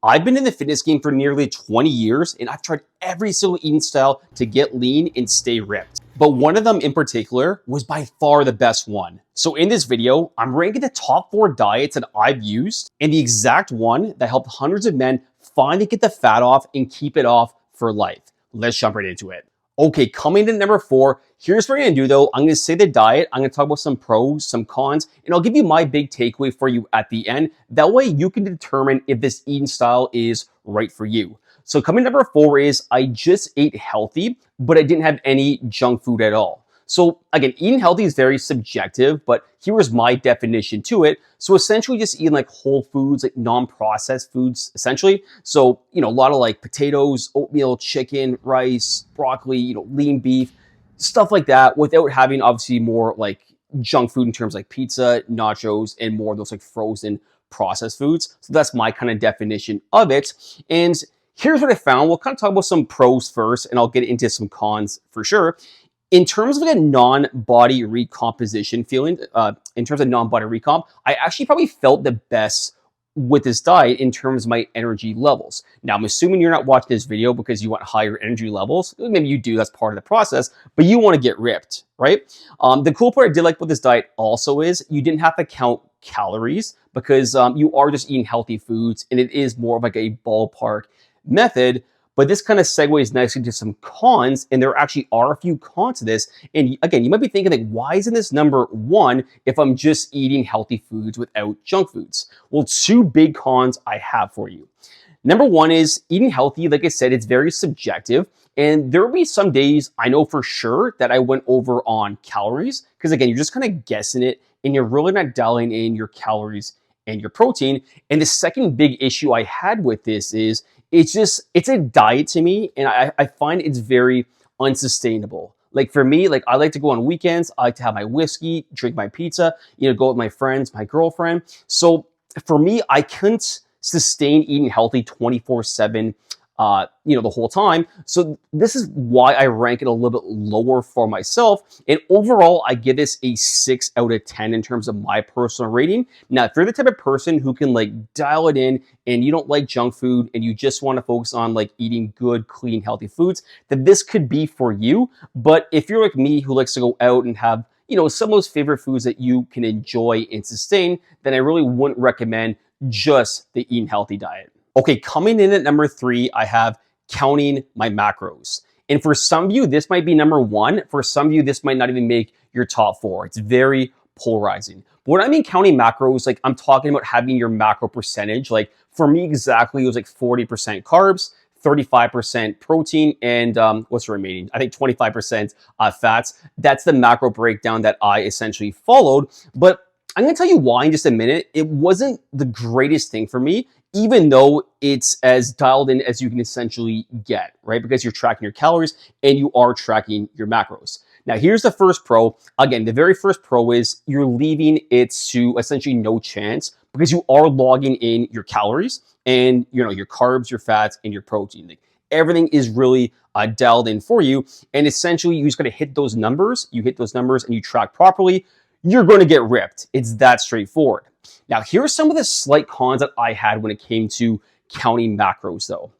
I've been in the fitness game for nearly 20 years and I've tried every single eating style to get lean and stay ripped. But one of them in particular was by far the best one. So in this video, I'm ranking the top 4 diets that I've used and the exact one that helped hundreds of men finally get the fat off and keep it off for life. Let's jump right into it. Okay, coming in at number 4, here's what we're gonna do though. I'm gonna say the diet, I'm gonna talk about some pros, some cons, and I'll give you my big takeaway for you at the end. That way you can determine if this eating style is right for you. So coming number 4 is I just ate healthy, but I didn't have any junk food at all. So again, eating healthy is very subjective, but here's my definition to it. So essentially just eating like whole foods, like non-processed foods, essentially. So, a lot of like potatoes, oatmeal, chicken, rice, broccoli, lean beef, stuff like that without having obviously more like junk food in terms like pizza, nachos, and more of those like frozen processed foods. So that's my kind of definition of it. And here's what I found. We'll kind of talk about some pros first, and I'll get into some cons for sure. In terms of like a non-body recomposition feeling, in terms of non-body recomp, I actually probably felt the best with this diet in terms of my energy levels. Now, I'm assuming you're not watching this video because you want higher energy levels. Maybe you do, that's part of the process, but you want to get ripped, right? The cool part I did like with this diet also is you didn't have to count calories because you are just eating healthy foods and it is more of like a ballpark method. But this kind of segues nicely to some cons, and there actually are a few cons to this. And again, you might be thinking like, why isn't this number 1 if I'm just eating healthy foods without junk foods? Well, 2 big cons I have for you. Number 1 is eating healthy. Like I said, it's very subjective. And there will be some days I know for sure that I went over on calories. Because again, you're just kind of guessing it and you're really not dialing in your calories and your protein. And the second big issue I had with this is it's a diet to me, and I find it's very unsustainable. Like for me, like I like to go on weekends, I like to have my whiskey, drink my pizza, go with my friends, my girlfriend. So for me, I couldn't sustain eating healthy 24/7, the whole time. So this is why I rank it a little bit lower for myself. And overall, I give this a 6 out of 10 in terms of my personal rating. Now, if you're the type of person who can like dial it in and you don't like junk food and you just want to focus on like eating good, clean, healthy foods, then this could be for you. But if you're like me who likes to go out and have some of those favorite foods that you can enjoy and sustain, then I really wouldn't recommend just the eating healthy diet. Okay, coming in at number 3, I have counting my macros. And for some of you, this might be number 1. For some of you, this might not even make your top 4. It's very polarizing. But when I mean counting macros, like I'm talking about having your macro percentage. Like for me, exactly, it was like 40% carbs, 35% protein, and what's remaining? I think 25% fats. That's the macro breakdown that I essentially followed. But I'm going to tell you why in just a minute. It wasn't the greatest thing for me, even though it's as dialed in as you can essentially get, right? Because you're tracking your calories and you are tracking your macros. Now, here's the first pro. Again, the very first pro is you're leaving it to essentially no chance because you are logging in your calories and your carbs, your fats, and your protein. Like, everything is really dialed in for you. And essentially, you just got to hit those numbers. You hit those numbers and you track properly, you're going to get ripped. It's that straightforward. Now, here are some of the slight cons that I had when it came to counting macros, though.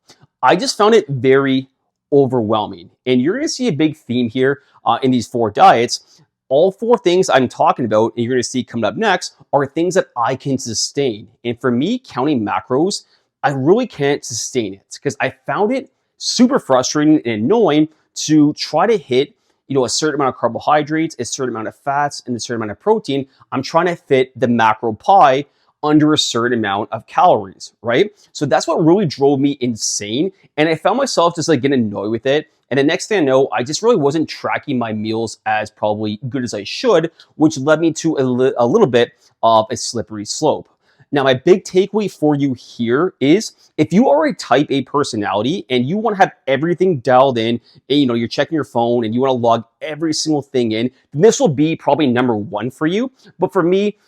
I just found it very overwhelming. And you're going to see a big theme here in these 4 diets. All 4 things I'm talking about, and you're going to see coming up next, are things that I can sustain. And for me, counting macros, I really can't sustain it because I found it super frustrating and annoying to try to hit a certain amount of carbohydrates, a certain amount of fats, and a certain amount of protein. I'm trying to fit the macro pie under a certain amount of calories, right? So that's what really drove me insane. And I found myself just like getting annoyed with it. And the next thing I know, I just really wasn't tracking my meals as probably good as I should, which led me to a little bit of a slippery slope. Now, my big takeaway for you here is if you are a type A personality and you want to have everything dialed in, and you're checking your phone and you want to log every single thing in, this will be probably number 1 for you. But for me,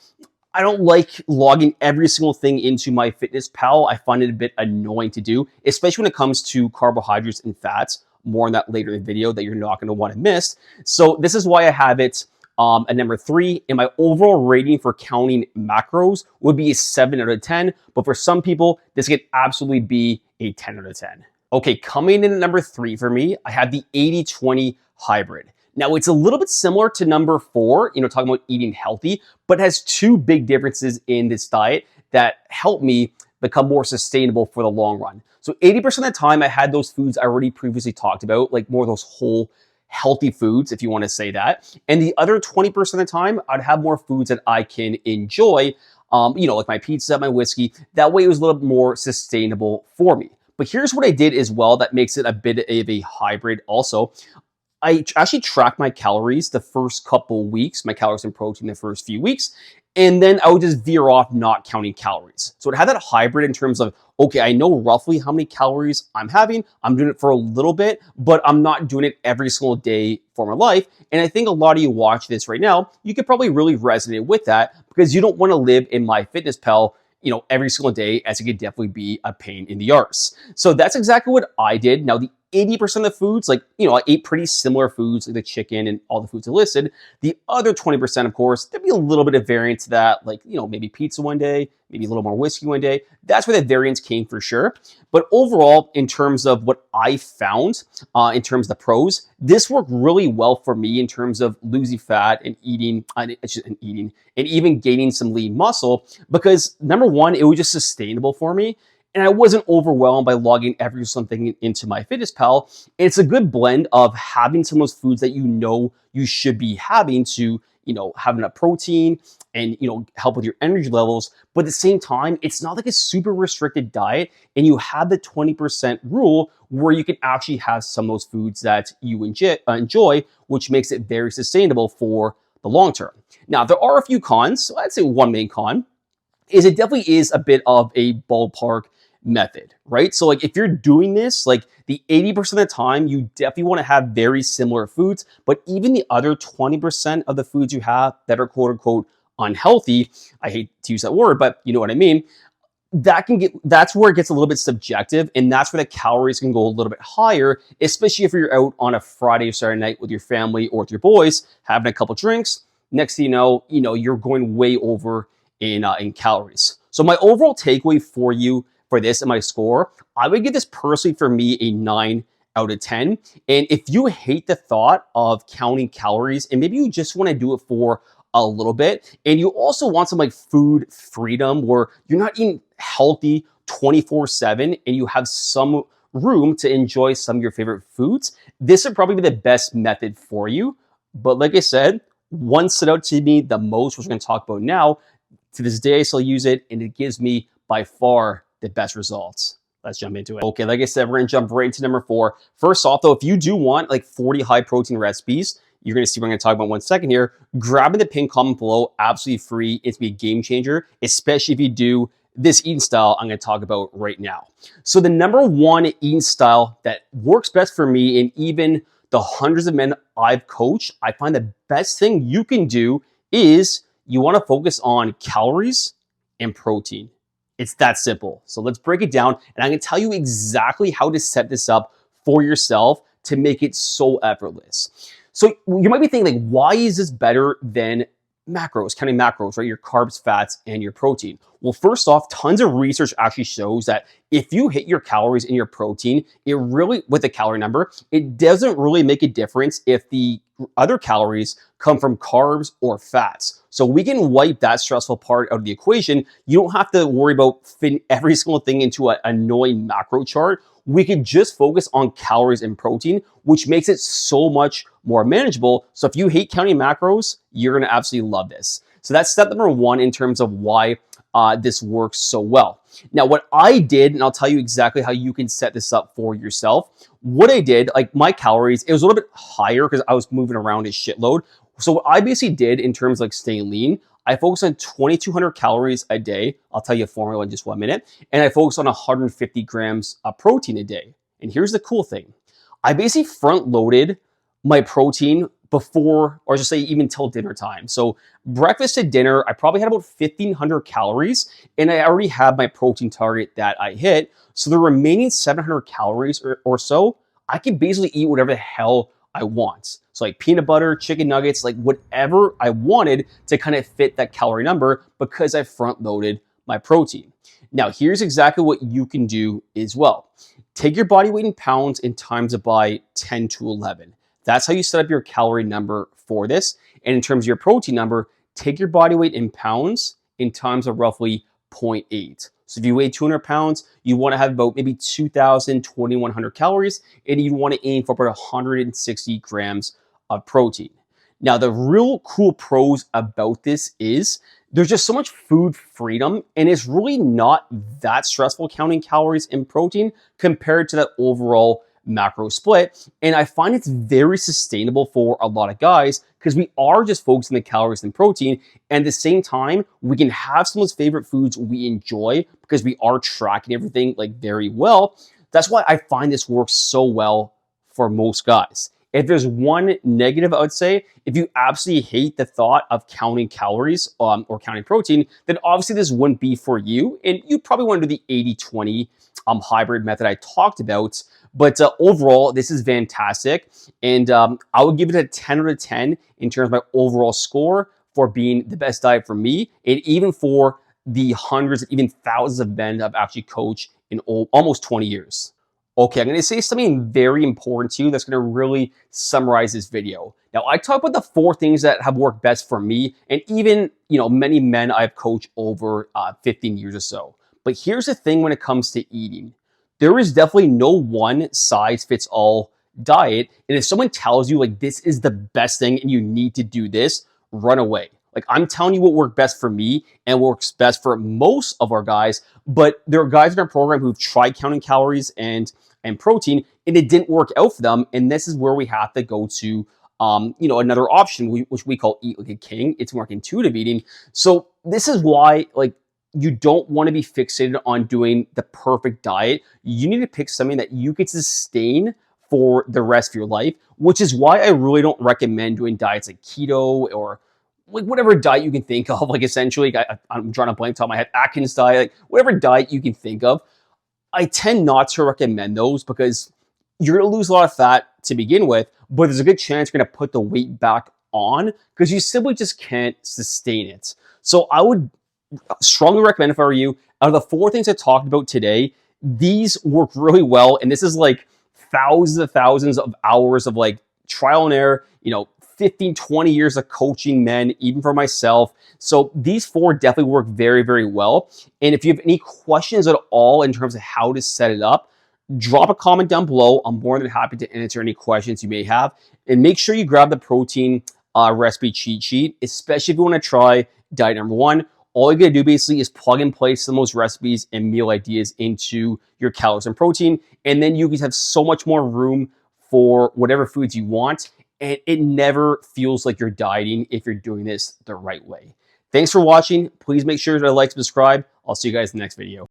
I don't like logging every single thing into MyFitnessPal. I find it a bit annoying to do, especially when it comes to carbohydrates and fats. More on that later in the video that you're not going to want to miss. So this is why I have it At number 3, and my overall rating for counting macros would be a 7 out of 10. But for some people, this could absolutely be a 10 out of 10. Okay, coming in at number 3 for me, I have the 80-20 hybrid. Now, it's a little bit similar to number 4, talking about eating healthy, but has two big differences in this diet that help me become more sustainable for the long run. So 80% of the time, I had those foods I already previously talked about, like more of those whole healthy foods, if you want to say that. And the other 20% of the time, I'd have more foods that I can enjoy, like my pizza, my whiskey. That way, it was a little bit more sustainable for me. But here's what I did as well that makes it a bit of a hybrid also. I actually track my calories the first couple weeks, my calories and protein the first few weeks, and then I would just veer off not counting calories. So it had that hybrid in terms of, okay, I know roughly how many calories I'm having. I'm doing it for a little bit, but I'm not doing it every single day for my life. And I think a lot of you watch this right now, you could probably really resonate with that because you don't want to live in MyFitnessPal every single day, as it could definitely be a pain in the arse. So that's exactly what I did. Now, the 80% of the foods, I ate pretty similar foods, like the chicken and all the foods I listed. The other 20%, of course, there'd be a little bit of variance to that, maybe pizza one day, maybe a little more whiskey one day. That's where the variance came for sure. But overall, in terms of what I found, in terms of the pros, this worked really well for me in terms of losing fat and and even gaining some lean muscle, because number one, it was just sustainable for me. And I wasn't overwhelmed by logging every single thing into MyFitnessPal. And it's a good blend of having some of those foods that you should be having to, have enough protein and, help with your energy levels. But at the same time, it's not like a super restricted diet. And you have the 20% rule where you can actually have some of those foods that you enjoy, which makes it very sustainable for the long term. Now, there are a few cons. So I'd say one main con is it definitely is a bit of a ballpark method, right? So if you're doing this, the 80% of the time, you definitely want to have very similar foods, but even the other 20% of the foods you have that are quote unquote unhealthy, I hate to use that word, but you know what I mean, that's where it gets a little bit subjective, and that's where the calories can go a little bit higher, especially if you're out on a Friday or Saturday night with your family or with your boys, having a couple drinks. Next thing you know, you're going way over in calories. So my overall takeaway for you for this and my score, I would give this personally for me a 9 out of 10. And if you hate the thought of counting calories and maybe you just want to do it for a little bit, and you also want some food freedom where you're not eating healthy 24/7 and you have some room to enjoy some of your favorite foods, this would probably be the best method for you. But like I said, one stood out to me the most, which we're going to talk about now. To this day, I still use it, and it gives me by far the best results. Let's jump into it. Okay, like I said, we're gonna jump right into number 4. First off, though, if you do want 40 high protein recipes, you're gonna see what I'm gonna talk about in 1 second here. Grabbing the pinned comment below, absolutely free. It's gonna be a game changer, especially if you do this eating style I'm gonna talk about right now. So the number 1 eating style that works best for me, and even the hundreds of men I've coached, I find the best thing you can do is you wanna focus on calories and protein. It's that simple. So let's break it down, and I'm gonna tell you exactly how to set this up for yourself to make it so effortless. So you might be thinking, why is this better than macros, counting macros, right? Your carbs, fats, and your protein. Well, first off, tons of research actually shows that if you hit your calories and your protein, it really, with the calorie number, it doesn't really make a difference if the other calories come from carbs or fats. So we can wipe that stressful part out of the equation. You don't have to worry about fitting every single thing into an annoying macro chart. We can just focus on calories and protein, which makes it so much more manageable. So if you hate counting macros, you're gonna absolutely love this. So that's step number 1 in terms of why this works so well. Now, what I did, and I'll tell you exactly how you can set this up for yourself. What I did, my calories, it was a little bit higher because I was moving around a shitload. So what I basically did in terms of staying lean, I focused on 2,200 calories a day. I'll tell you a formula in just 1 minute. And I focused on 150 grams of protein a day. And here's the cool thing. I basically front loaded my protein before, or just say even till dinner time. So breakfast to dinner, I probably had about 1,500 calories, and I already had my protein target that I hit. So the remaining 700 calories or so, I could basically eat whatever the hell I want. So like peanut butter, chicken nuggets, like whatever I wanted to kind of fit that calorie number because I front loaded my protein. Now, here's exactly what you can do as well. Take your body weight in pounds and times it by 10 to 11. That's how you set up your calorie number for this. And in terms of your protein number, take your body weight in pounds in times of roughly 0.8. So if you weigh 200 pounds, you want to have about maybe 2,000, 2,100 calories, and you want to aim for about 160 grams of protein. Now, the real cool pros about this is there's just so much food freedom, and it's really not that stressful counting calories and protein compared to that overall macro split. And I find it's very sustainable for a lot of guys because we are just focusing on the calories and protein. And at the same time, we can have some of those favorite foods we enjoy because we are tracking everything like very well. That's why I find this works so well for most guys. If there's one negative, I would say, if you absolutely hate the thought of counting calories or counting protein, then obviously this wouldn't be for you. And you probably want to do the 80-20 hybrid method I talked about. But overall, this is fantastic. And I would give it a 10 out of 10 in terms of my overall score for being the best diet for me, and even for the hundreds, even thousands of men I've actually coached in almost 20 years. Okay, I'm going to say something very important to you that's going to really summarize this video. Now, I talk about the 4 things that have worked best for me, and even many men I've coached over 15 years or so. But here's the thing when it comes to eating. There is definitely no one size fits all diet. And if someone tells you like this is the best thing and you need to do this, run away. Like I'm telling you what worked best for me and works best for most of our guys. But there are guys in our program who've tried counting calories and protein and it didn't work out for them. And this is where we have to go to another option, which we call eat like a king. It's more intuitive eating. So this is why you don't want to be fixated on doing the perfect diet. You need to pick something that you can sustain for the rest of your life, which is why I really don't recommend doing diets like keto or like whatever diet you can think of. Like essentially, I'm drawing a blank top of my head, Atkins diet, like whatever diet you can think of. I tend not to recommend those because you're going to lose a lot of fat to begin with, but there's a good chance you're going to put the weight back on because you simply just can't sustain it. So I would strongly recommend if I were you, out of the 4 things I talked about today, these work really well. And this is like thousands of hours of like trial and error, 15, 20 years of coaching men, even for myself. So these 4 definitely work very, very well. And if you have any questions at all in terms of how to set it up, drop a comment down below. I'm more than happy to answer any questions you may have. And make sure you grab the protein recipe cheat sheet, especially if you want to try diet number 1. All you gotta do basically is plug and play some of those recipes and meal ideas into your calories and protein, and then you can have so much more room for whatever foods you want, and it never feels like you're dieting if you're doing this the right way. Thanks for watching. Please make sure to like, subscribe. I'll see you guys in the next video.